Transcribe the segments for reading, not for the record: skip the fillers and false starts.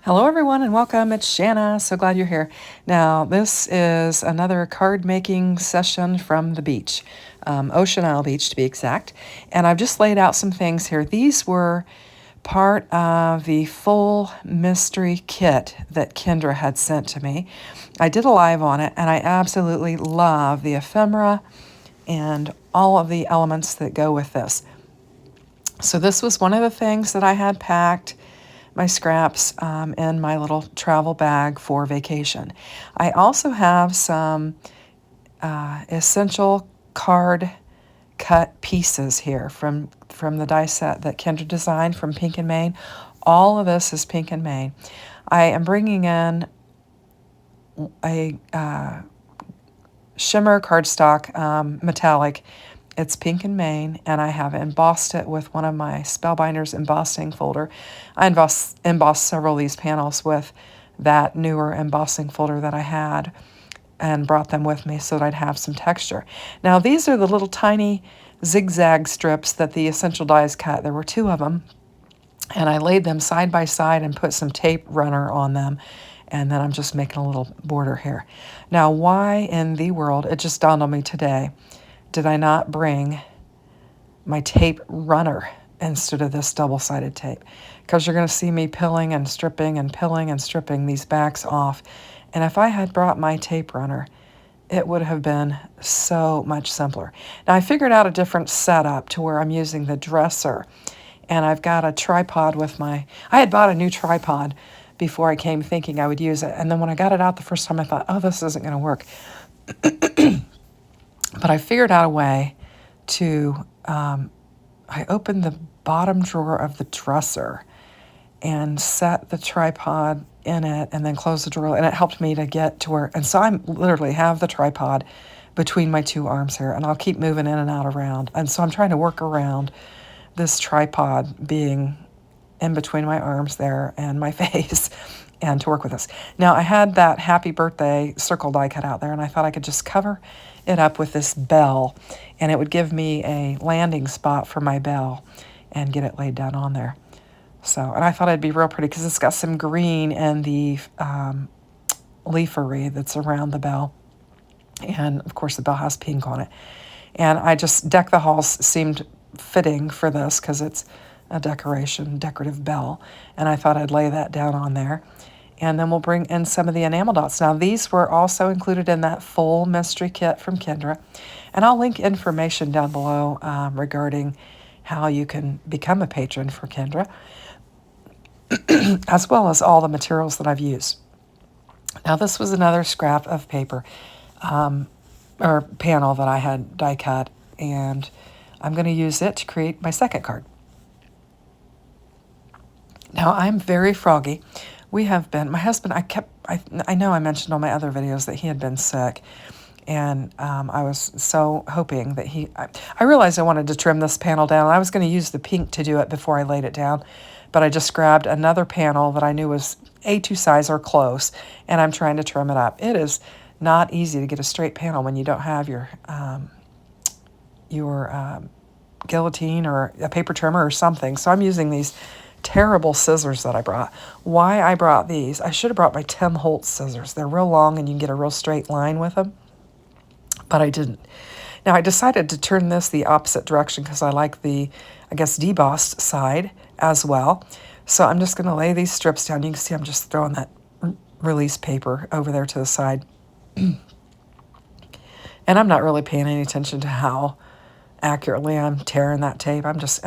Hello, everyone, and welcome. It's Shanna. So glad you're here. Now, this is another card making session from the beach, Ocean Isle Beach to be exact. And I've just laid out some things here. These were part of the full mystery kit that Kendra had sent to me. I did a live on it, and I absolutely love the ephemera and all of the elements that go with this. So, this was one of the things that I had packed my scraps in my little travel bag for vacation. I also have some essential card cut pieces here from the die set that Kendra designed from Pink and Main. All of this is Pink and Main. I am bringing in a shimmer cardstock metallic. It's Pink and Main, and I have embossed it with one of my Spellbinders embossing folder. I embossed several of these panels with that newer embossing folder that I had and brought them with me so that I'd have some texture. Now, these are the little tiny zigzag strips that the Essential Dies cut. There were two of them, and I laid them side by side and put some tape runner on them, and then I'm just making a little border here. Now, why in the world, it just dawned on me today, did I not bring my tape runner instead of this double-sided tape? Because you're going to see me pilling and stripping these backs off. And if I had brought my tape runner, it would have been so much simpler. Now, I figured out a different setup to where I'm using the dresser. And I've got a tripod with I had bought a new tripod before I came thinking I would use it. And then when I got it out the first time, I thought, oh, this isn't going to work. But I figured out a way to, I opened the bottom drawer of the dresser and set the tripod in it and then closed the drawer, and it helped me to get to where, and so I literally have the tripod between my two arms here, and I'll keep moving in and out around. And so I'm trying to work around this tripod being in between my arms there and my face and to work with this. Now, I had that happy birthday circle die cut out there, and I thought I could just cover it up with this bell, and it would give me a landing spot for my bell and get it laid down on there. So, and I thought it'd be real pretty because it's got some green in the leafery that's around the bell. And of course, the bell has pink on it. And I just, Deck the Halls seemed fitting for this because it's a decorative bell. And I thought I'd lay that down on there. And then we'll bring in some of the enamel dots. Now, these were also included in that full mystery kit from Kendra. And I'll link information down below regarding how you can become a patron for Kendra, as well as all the materials that I've used. Now, this was another scrap of paper or panel that I had die cut, and I'm going to use it to create my second card. Now, I'm very froggy. We have been, my husband, I know I mentioned on my other videos that he had been sick, and I was so hoping that I realized I wanted to trim this panel down. I was going to use the pink to do it before I laid it down, but I just grabbed another panel that I knew was A2 size or close, and I'm trying to trim it up. It is not easy to get a straight panel when you don't have your guillotine or a paper trimmer or something. So I'm using these terrible scissors that I brought. Why I brought these, I should have brought my Tim Holtz scissors. They're real long and you can get a real straight line with them, but I didn't. Now, I decided to turn this the opposite direction because I like the, I guess, debossed side as well. So I'm just going to lay these strips down. You can see I'm just throwing that release paper over there to the side. And I'm not really paying any attention to how accurately I'm tearing that tape. I'm just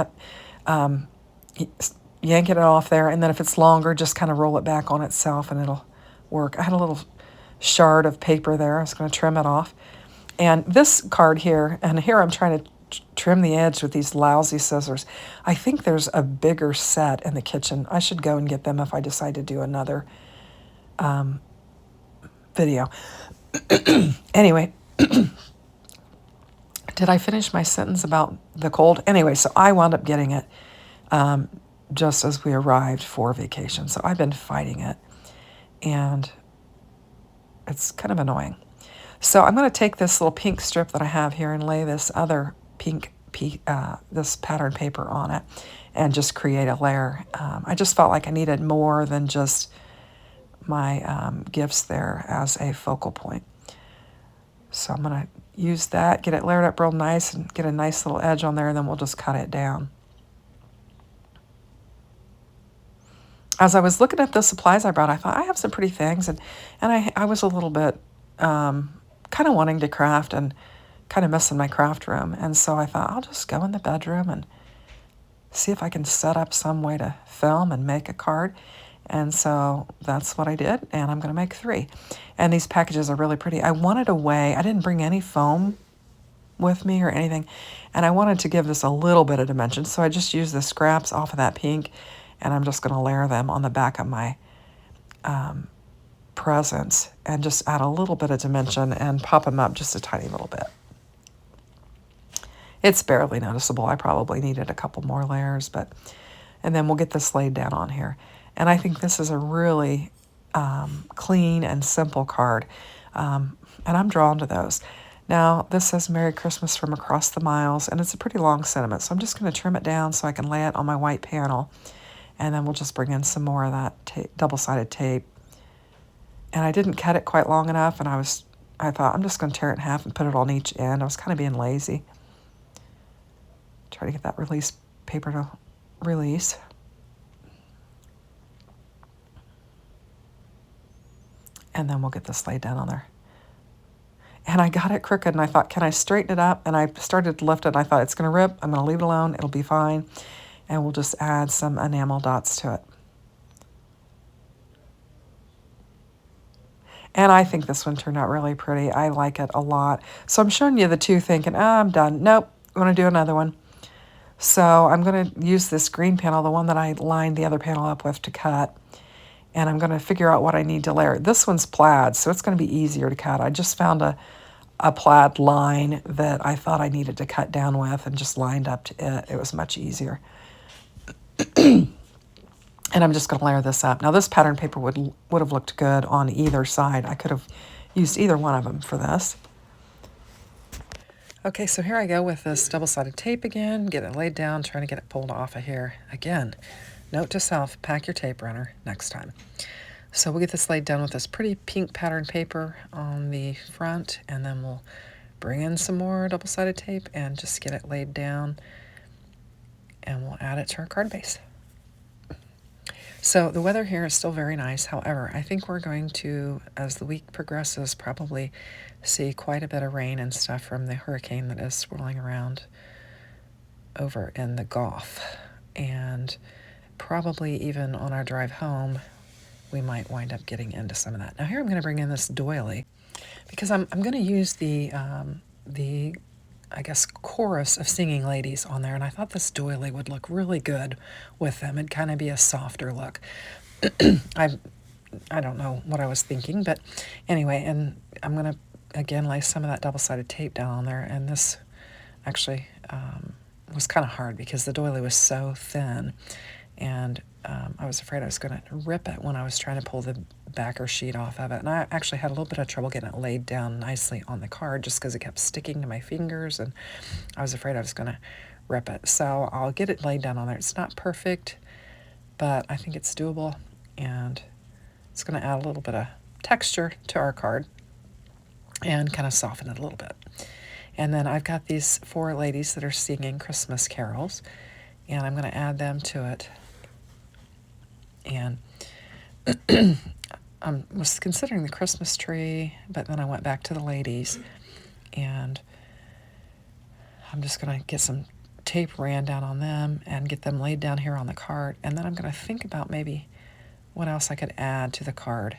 yanking it off there, and then if it's longer, just kind of roll it back on itself and it'll work. I had a little shard of paper there. I was going to trim it off. And this card here, and here I'm trying to trim the edge with these lousy scissors. I think there's a bigger set in the kitchen. I should go and get them if I decide to do another video. Anyway, did I finish my sentence about the cold? Anyway, so I wound up getting it just as we arrived for vacation. So I've been fighting it, and it's kind of annoying. So I'm going to take this little pink strip that I have here and lay this other pink, this pattern paper on it and just create a layer. I just felt like I needed more than just my gifts there as a focal point. So I'm going to use that, get it layered up real nice, and get a nice little edge on there, and then we'll just cut it down. As I was looking at the supplies I brought, I thought I have some pretty things, and I was a little bit kind of wanting to craft and kind of missing my craft room. And so I thought I'll just go in the bedroom and see if I can set up some way to film and make a card. And so that's what I did, and I'm going to make 3. And these packages are really pretty. I wanted a way, I didn't bring any foam with me or anything, and I wanted to give this a little bit of dimension. So I just used the scraps off of that pink, and I'm just going to layer them on the back of my presents and just add a little bit of dimension and pop them up just a tiny little bit. It's barely noticeable. I probably needed a couple more layers, and then we'll get this laid down on here. And I think this is a really clean and simple card, and I'm drawn to those. Now, this says Merry Christmas from Across the Miles, and it's a pretty long sentiment, so I'm just going to trim it down so I can lay it on my white panel, and then we'll just bring in some more of that double-sided tape. And I didn't cut it quite long enough, and I thought I'm just going to tear it in half and put it on each end. I was kind of being lazy. Try to get that release paper to release. And then we'll get this laid down on there. And I got it crooked, and I thought, can I straighten it up? And I started to lift it, and I thought, it's going to rip. I'm going to leave it alone. It'll be fine. And we'll just add some enamel dots to it. And I think this one turned out really pretty. I like it a lot. So I'm showing you the 2 thinking, I'm done. Nope, I'm going to do another one. So I'm going to use this green panel, the one that I lined the other panel up with, to cut. And I'm going to figure out what I need to layer. This one's plaid, so it's going to be easier to cut. I just found a plaid line that I thought I needed to cut down with and just lined up to it. It was much easier. And I'm just going to layer this up. Now, this pattern paper would have looked good on either side. I could have used either one of them for this. Okay, so here I go with this double-sided tape again, get it laid down, trying to get it pulled off of here. Again, note to self, pack your tape runner next time. So we'll get this laid down with this pretty pink pattern paper on the front, and then we'll bring in some more double-sided tape and just get it laid down, and we'll add it to our card base. So the weather here is still very nice. However, I think we're going to, as the week progresses, probably see quite a bit of rain and stuff from the hurricane that is swirling around over in the Gulf. And probably even on our drive home, we might wind up getting into some of that. Now here I'm going to bring in this doily because I'm going to use the I guess, chorus of singing ladies on there, and I thought this doily would look really good with them. It'd kind of be a softer look. I don't know what I was thinking, but anyway, and I'm going to, again, lay some of that double-sided tape down on there, and this actually was kind of hard because the doily was so thin, and I was afraid I was going to rip it when I was trying to pull the backer sheet off of it. And I actually had a little bit of trouble getting it laid down nicely on the card just because it kept sticking to my fingers, and I was afraid I was going to rip it. So I'll get it laid down on there. It's not perfect, but I think it's doable, and it's going to add a little bit of texture to our card and kind of soften it a little bit. And then I've got these 4 ladies that are singing Christmas carols, and I'm going to add them to it. And I was considering the Christmas tree, but then I went back to the ladies, and I'm just going to get some tape ran down on them and get them laid down here on the card, and then I'm going to think about maybe what else I could add to the card.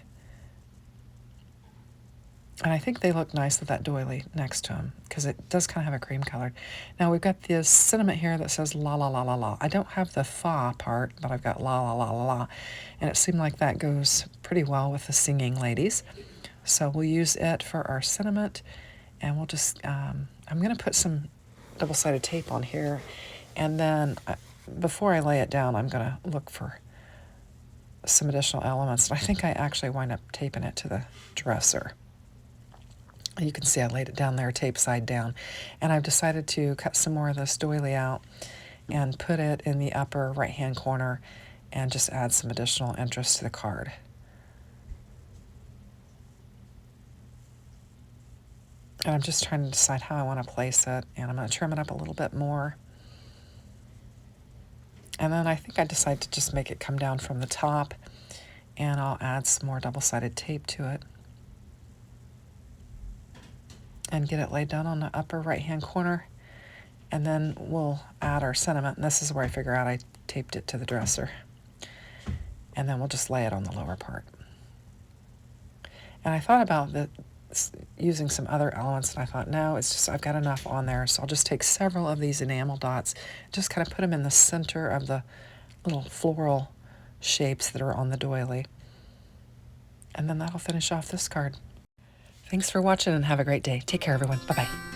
And I think they look nice with that doily next to them because it does kind of have a cream color. Now we've got this sentiment here that says la la la la la. I don't have the fa part, but I've got la la la la la. And it seemed like that goes pretty well with the singing ladies. So we'll use it for our sentiment, and we'll just, I'm going to put some double-sided tape on here. And then before I lay it down, I'm going to look for some additional elements. And I think I actually wind up taping it to the dresser. You can see I laid it down there, tape side down. And I've decided to cut some more of this doily out and put it in the upper right-hand corner and just add some additional interest to the card. And I'm just trying to decide how I want to place it, and I'm going to trim it up a little bit more. And then I think I decide to just make it come down from the top, and I'll add some more double-sided tape to it and get it laid down on the upper right-hand corner. And then we'll add our sentiment, and this is where I figure out I taped it to the dresser. And then we'll just lay it on the lower part. And I thought about using some other elements, and I thought, no, it's just I've got enough on there, so I'll just take several of these enamel dots, just kind of put them in the center of the little floral shapes that are on the doily. And then that'll finish off this card. Thanks for watching and have a great day. Take care, everyone. Bye-bye.